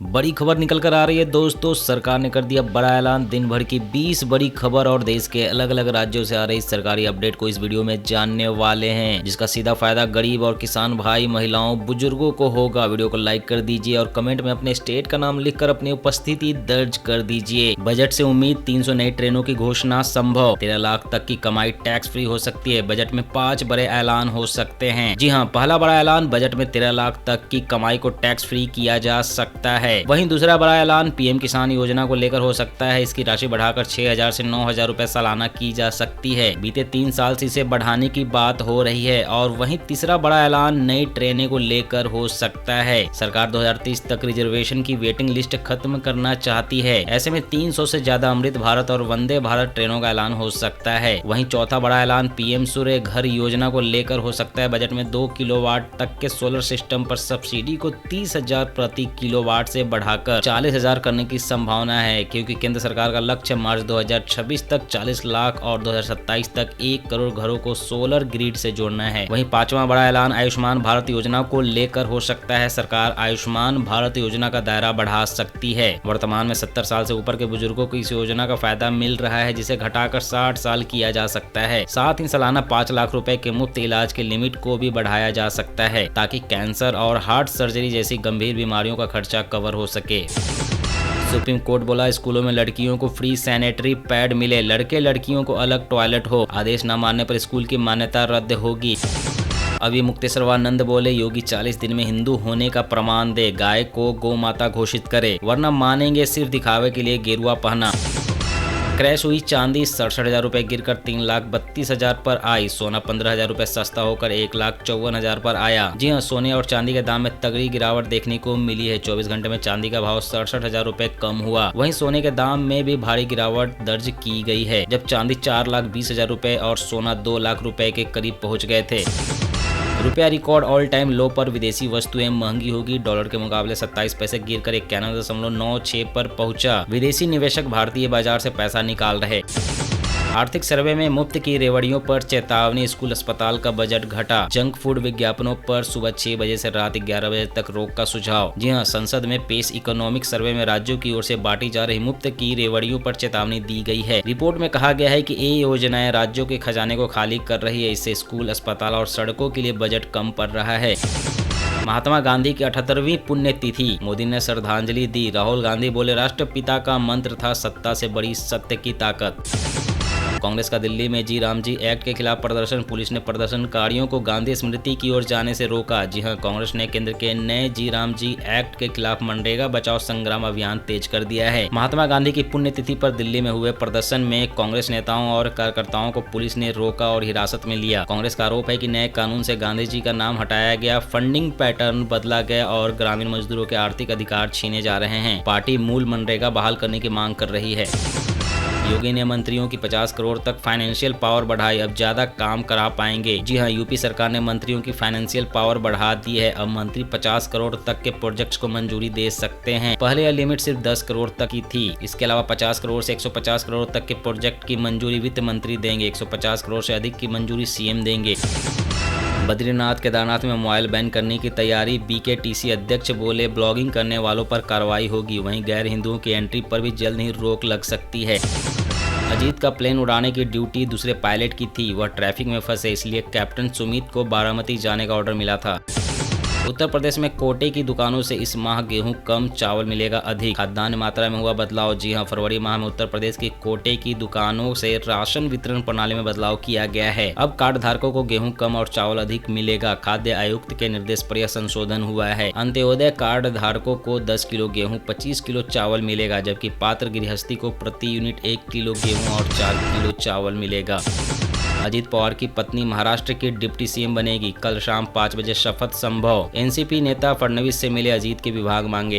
बड़ी खबर निकल कर आ रही है दोस्तों। सरकार ने कर दिया बड़ा ऐलान। दिन भर की 20 बड़ी खबर और देश के अलग अलग राज्यों से आ रही सरकारी अपडेट को इस वीडियो में जानने वाले हैं, जिसका सीधा फायदा गरीब और किसान भाई, महिलाओं, बुजुर्गों को होगा। वीडियो को लाइक कर दीजिए और कमेंट में अपने स्टेट का नाम लिखकर अपनी उपस्थिति दर्ज कर दीजिए। बजट से उम्मीद 300 नई ट्रेनों की घोषणा संभव। 13 लाख तक की कमाई टैक्स फ्री हो सकती है। बजट में 5 बड़े ऐलान हो सकते हैं। जी हाँ, पहला बड़ा ऐलान, बजट में 13 लाख तक की कमाई को टैक्स फ्री किया जा सकता है। वहीं दूसरा बड़ा ऐलान पीएम किसान योजना को लेकर हो सकता है। इसकी राशि बढ़ाकर 6,000 से 9,000 रुपए सालाना की जा सकती है। बीते 3 साल से इसे बढ़ाने की बात हो रही है। और वहीं तीसरा बड़ा ऐलान नई ट्रेनें को लेकर हो सकता है। सरकार 2030 तक रिजर्वेशन की वेटिंग लिस्ट खत्म करना चाहती है। ऐसे में 300 से ज्यादा अमृत भारत और वंदे भारत ट्रेनों का ऐलान हो सकता है। वहीं चौथा बड़ा ऐलान पीएम सूर्य घर योजना को लेकर हो सकता है। बजट में 2 किलोवाट तक के सोलर सिस्टम पर सब्सिडी को 30,000 प्रति किलोवाट से बढ़ाकर 40,000 करने की संभावना है, क्योंकि केंद्र सरकार का लक्ष्य मार्च 2026 तक 40 लाख और 2027 तक 1 करोड़ घरों को सोलर ग्रिड से जोड़ना है। वहीं पांचवा बड़ा ऐलान आयुष्मान भारत योजना को लेकर हो सकता है। सरकार आयुष्मान भारत योजना का दायरा बढ़ा सकती है। वर्तमान में 70 साल से ऊपर के बुजुर्गों को इस योजना का फायदा मिल रहा है, जिसे घटाकर 60 साल किया जा सकता है। साथ ही सालाना 5 लाख रुपए के मुफ्त इलाज के लिमिट को भी बढ़ाया जा सकता है, ताकि कैंसर और हार्ट सर्जरी जैसी गंभीर बीमारियों का खर्चा कवर हो सके। सुप्रीम कोर्ट बोला, स्कूलों में लड़कियों को फ्री सैनिटरी पैड मिले, लड़के लड़कियों को अलग टॉयलेट हो। आदेश न मानने पर स्कूल की मान्यता रद्द होगी। अभी मुक्तेश्वरानंद बोले, योगी 40 दिन में हिंदू होने का प्रमाण दे, गाय को गौ माता घोषित करे, वरना मानेंगे सिर्फ दिखावे के लिए गेरुआ पहना। क्रैश हुई चांदी, 67,000 रुपए गिरकर 3,32,000 पर आई। सोना 15,000 रुपए सस्ता होकर 1,54,000 पर आया। जी हाँ, सोने और चांदी के दाम में तगड़ी गिरावट देखने को मिली है। 24 घंटे में चांदी का भाव 67,000 रुपए कम हुआ। वहीं सोने के दाम में भी भारी गिरावट दर्ज की गई है, जब चांदी 4,20,000 रुपए और सोना 2 लाख रुपए के करीब पहुंच गए थे। रुपया रिकॉर्ड ऑल टाइम लो पर, विदेशी वस्तुएं महंगी होगी। डॉलर के मुकाबले 27 पैसे गिरकर 91.96 पर पहुंचा। विदेशी निवेशक भारतीय बाजार से पैसा निकाल रहे। आर्थिक सर्वे में मुफ्त की रेवड़ियों पर चेतावनी। स्कूल अस्पताल का बजट घटा। जंक फूड विज्ञापनों पर सुबह 6 बजे से रात 11 बजे तक रोक का सुझाव। जी हां, संसद में पेश इकोनॉमिक सर्वे में राज्यों की ओर से बांटी जा रही मुफ्त की रेवड़ियों पर चेतावनी दी गई है। रिपोर्ट में कहा गया है कि ये योजनाएं राज्यों के खजाने को खाली कर रही है। इससे स्कूल, अस्पताल और सड़कों के लिए बजट कम पड़ रहा है। महात्मा गांधी की 78वीं पुण्यतिथि, मोदी ने श्रद्धांजलि दी। राहुल गांधी बोले, राष्ट्रपिता का मंत्र था सत्ता से बड़ी सत्य की ताकत। कांग्रेस का दिल्ली में जी राम जी एक्ट के खिलाफ प्रदर्शन। पुलिस ने प्रदर्शनकारियों को गांधी स्मृति की ओर जाने से रोका। जी हां, कांग्रेस ने केंद्र के नए जी राम जी एक्ट के खिलाफ मनरेगा बचाओ संग्राम अभियान तेज कर दिया है। महात्मा गांधी की पुण्यतिथि पर दिल्ली में हुए प्रदर्शन में कांग्रेस नेताओं और कार्यकर्ताओं को पुलिस ने रोका और हिरासत में लिया। कांग्रेस का आरोप है कि नए कानून से गांधी जी का नाम हटाया गया, फंडिंग पैटर्न बदला गया और ग्रामीण मजदूरों के आर्थिक अधिकार छीने जा रहे हैं। पार्टी मूल मनरेगा बहाल करने की मांग कर रही है। योगी ने मंत्रियों की 50 करोड़ तक फाइनेंशियल पावर बढ़ाई, अब ज्यादा काम करा पाएंगे। जी हां, यूपी सरकार ने मंत्रियों की फाइनेंशियल पावर बढ़ा दी है। अब मंत्री 50 करोड़ तक के प्रोजेक्ट्स को मंजूरी दे सकते हैं। पहले यह लिमिट सिर्फ 10 करोड़ तक की थी। इसके अलावा 50 करोड़ से 150 करोड़ तक के प्रोजेक्ट की मंजूरी वित्त मंत्री देंगे। 150 करोड़ से अधिक की मंजूरी सीएम देंगे। बद्रीनाथ केदारनाथ में मोबाइल बैन करने की तैयारी। बीकेटीसी अध्यक्ष बोले, ब्लॉगिंग करने वालों पर कार्रवाई होगी। वहीं गैर हिंदुओं की एंट्री पर भी जल्द ही रोक लग सकती है। अजीत का प्लेन उड़ाने की ड्यूटी दूसरे पायलट की थी, वह ट्रैफिक में फंसे, इसलिए कैप्टन सुमित को बारामती जाने का ऑर्डर मिला था। उत्तर प्रदेश में कोटे की दुकानों से इस माह गेहूं कम, चावल मिलेगा अधिक। खाद्यान्न मात्रा में हुआ बदलाव। जी हां, फरवरी माह में उत्तर प्रदेश की कोटे की दुकानों से राशन वितरण प्रणाली में बदलाव किया गया है। अब कार्ड धारकों को गेहूं कम और चावल अधिक मिलेगा। खाद्य आयुक्त के निर्देश पर यह संशोधन हुआ है। अंत्योदय कार्ड धारकों को 10 किलो गेहूं, 25 किलो चावल मिलेगा, जबकि पात्र गृहस्थी को प्रति यूनिट 1 किलो गेहूं और 4 किलो चावल मिलेगा। अजीत पवार की पत्नी महाराष्ट्र की डिप्टी सीएम बनेगी। कल शाम 5 बजे शपथ संभव। एनसीपी नेता फडणवीस से मिले, अजीत के विभाग मांगे।